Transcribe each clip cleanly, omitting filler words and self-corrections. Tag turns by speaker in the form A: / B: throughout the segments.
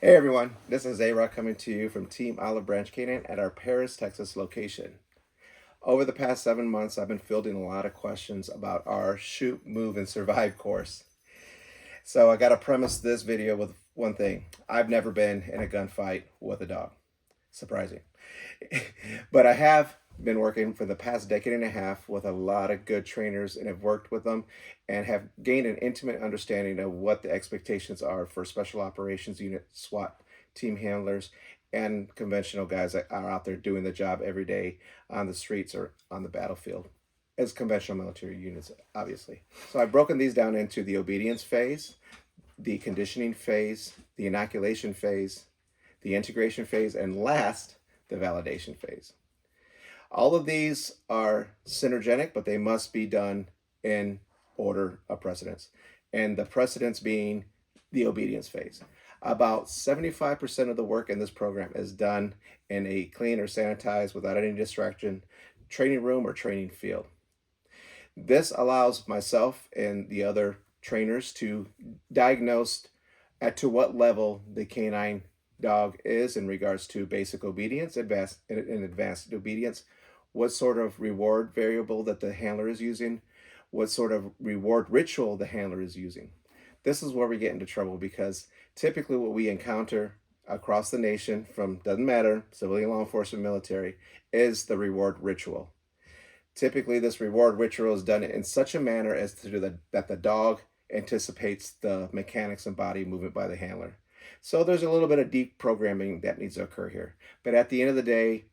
A: Hey everyone, this is A-Rock coming to you from Team Olive Branch Canine at our Paris, Texas location. Over the past 7 months, I've been fielding a lot of questions about our Shoot, Move, and Survive course. So I got to premise this video with one thing. I've never been in a gunfight with a dog. Surprising. But I have been working for the past decade and a half with a lot of good trainers and have worked with them and have gained an intimate understanding of what the expectations are for special operations unit SWAT team handlers and conventional guys that are out there doing the job every day on the streets or on the battlefield as conventional military units, obviously. So I've broken these down into the obedience phase, the conditioning phase, the inoculation phase, the integration phase, and last, the validation phase. All of these are synergetic, but they must be done in order of precedence. And the precedence being the obedience phase. About 75% of the work in this program is done in a clean or sanitized, without any distraction, training room or training field. This allows myself and the other trainers to diagnose at to what level the canine dog is in regards to basic obedience, advanced obedience, what sort of reward variable that the handler is using, what sort of reward ritual the handler is using. This is where we get into trouble because typically what we encounter across the nation, from doesn't matter, civilian, law enforcement, military, is the reward ritual. Typically, this reward ritual is done in such a manner as to do that the dog anticipates the mechanics and body movement by the handler. So there's a little bit of deep programming that needs to occur here. But at the end of the day,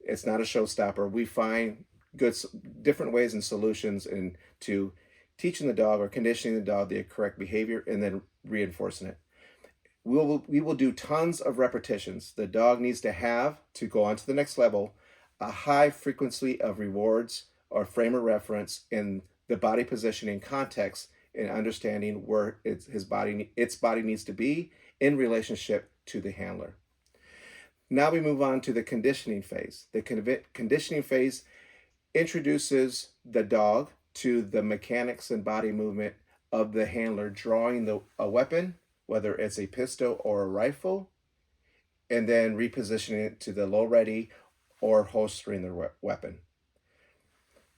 A: it's not a showstopper. We find good different ways and solutions into teaching the dog or conditioning the dog the correct behavior and then reinforcing it. We will do tons of repetitions. The dog needs to have, to go on to the next level, a high frequency of rewards or frame of reference in the body positioning context and understanding where its body needs to be in relationship to the handler. Now we move on to the conditioning phase. The conditioning phase introduces the dog to the mechanics and body movement of the handler drawing a weapon, whether it's a pistol or a rifle, and then repositioning it to the low ready or holstering the weapon.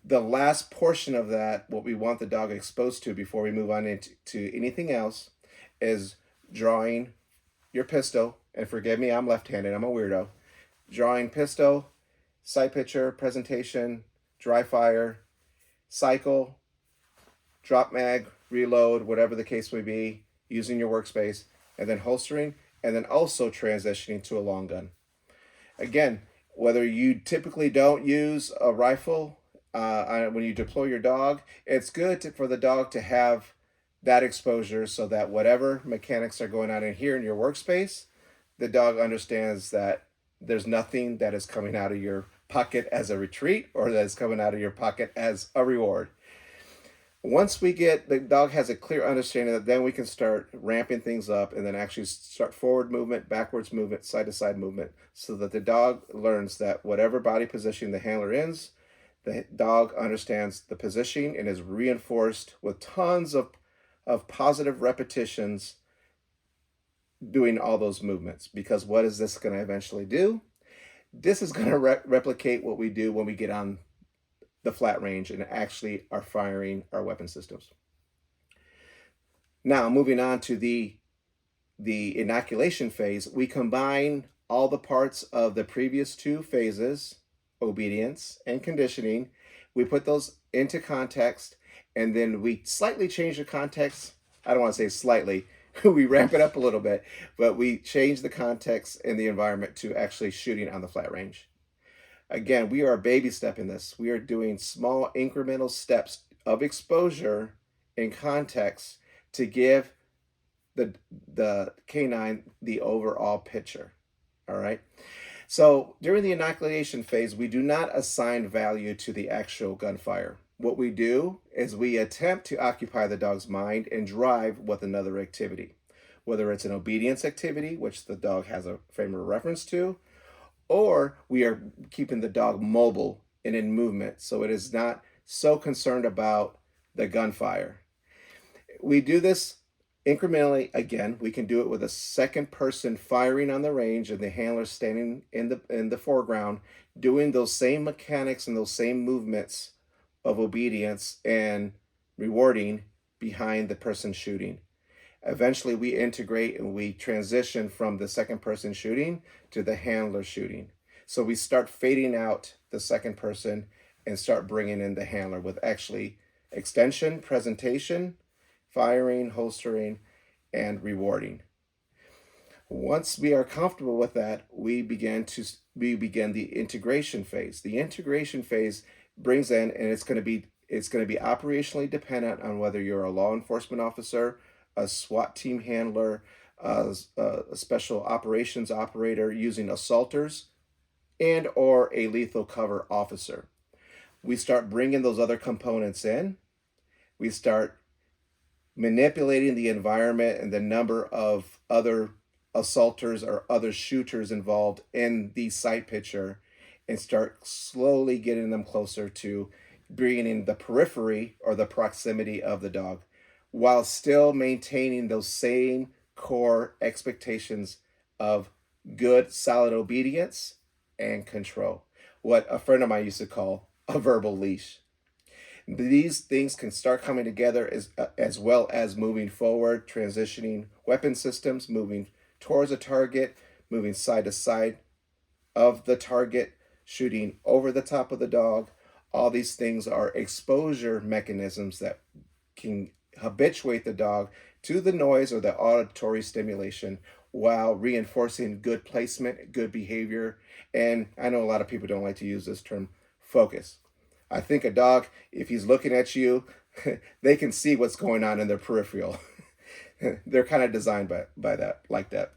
A: The last portion of that, what we want the dog exposed to before we move on into anything else, is drawing your pistol. And forgive me, I'm left-handed, I'm a weirdo. Drawing pistol, sight picture, presentation, dry fire, cycle, drop mag, reload, whatever the case may be, using your workspace, and then holstering, and then also transitioning to a long gun. Again, whether you typically don't use a rifle when you deploy your dog, it's good for the dog to have that exposure so that whatever mechanics are going on in here in your workspace, the dog understands that there's nothing that is coming out of your pocket as a retreat or that is coming out of your pocket as a reward. Once the dog has a clear understanding that, then we can start ramping things up and then actually start forward movement, backwards movement, side to side movement, so that the dog learns that whatever body position the handler is, the dog understands the positioning and is reinforced with tons of positive repetitions doing all those movements. Because what is this going to eventually do? This is going to replicate what we do when we get on the flat range and actually are firing our weapon systems. Now, moving on to the inoculation phase, we combine all the parts of the previous two phases, obedience and conditioning. We put those into context, and then we slightly change the context. I don't want to say slightly. We ramp it up a little bit, but we change the context and the environment to actually shooting on the flat range. Again, we are baby stepping this. We are doing small incremental steps of exposure in context to give the canine the overall picture. All right. So during the inoculation phase, we do not assign value to the actual gunfire. What we do is we attempt to occupy the dog's mind and drive with another activity, whether it's an obedience activity, which the dog has a frame of reference to, or we are keeping the dog mobile and in movement so it is not so concerned about the gunfire. We do this Incrementally, again, we can do it with a second person firing on the range and the handler standing in the foreground, doing those same mechanics and those same movements of obedience and rewarding behind the person shooting. Eventually, we integrate and we transition from the second person shooting to the handler shooting. So we start fading out the second person and start bringing in the handler with actually extension, presentation, firing, holstering, and rewarding. Once we are comfortable with that, we begin the integration phase. The integration phase brings in, and it's going to be operationally dependent on whether you're a law enforcement officer, a SWAT team handler, a special operations operator using assaulters, and or a lethal cover officer. We start bringing those other components in. We start manipulating the environment and the number of other assaulters or other shooters involved in the sight picture, and start slowly getting them closer to bringing in the periphery or the proximity of the dog while still maintaining those same core expectations of good, solid obedience and control. What a friend of mine used to call a verbal leash. These things can start coming together as well as moving forward, transitioning weapon systems, moving towards a target, moving side to side of the target, shooting over the top of the dog. All these things are exposure mechanisms that can habituate the dog to the noise or the auditory stimulation while reinforcing good placement, good behavior. And I know a lot of people don't like to use this term, focus. I think a dog, if he's looking at you, they can see what's going on in their peripheral. They're kind of designed by that, like that.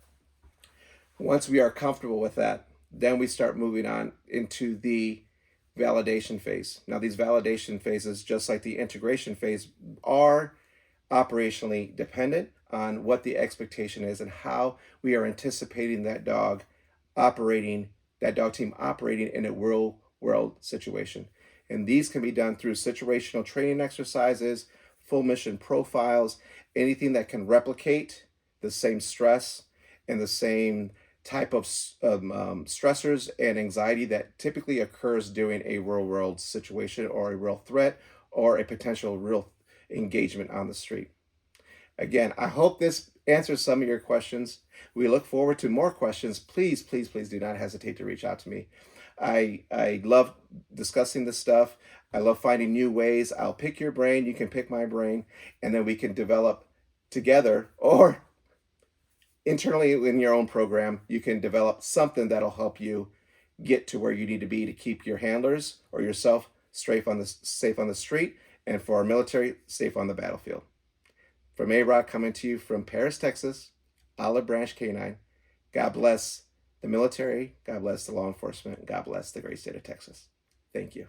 A: Once we are comfortable with that, then we start moving on into the validation phase. Now, these validation phases, just like the integration phase, are operationally dependent on what the expectation is and how we are anticipating that dog team operating in a real world situation. And these can be done through situational training exercises, full mission profiles, anything that can replicate the same stress and the same type of stressors and anxiety that typically occurs during a real world situation or a real threat or a potential real engagement on the street. Again, I hope this answers some of your questions. We look forward to more questions. Please, please, please do not hesitate to reach out to me. I love discussing this stuff. I love finding new ways. I'll pick your brain. You can pick my brain, and then we can develop together, or internally in your own program, you can develop something that'll help you get to where you need to be to keep your handlers or yourself safe on the street, and for our military, safe on the battlefield. From A-Rod, coming to you from Paris, Texas, Olive Branch Canine. God bless the military, God bless the law enforcement, God bless the great state of Texas. Thank you.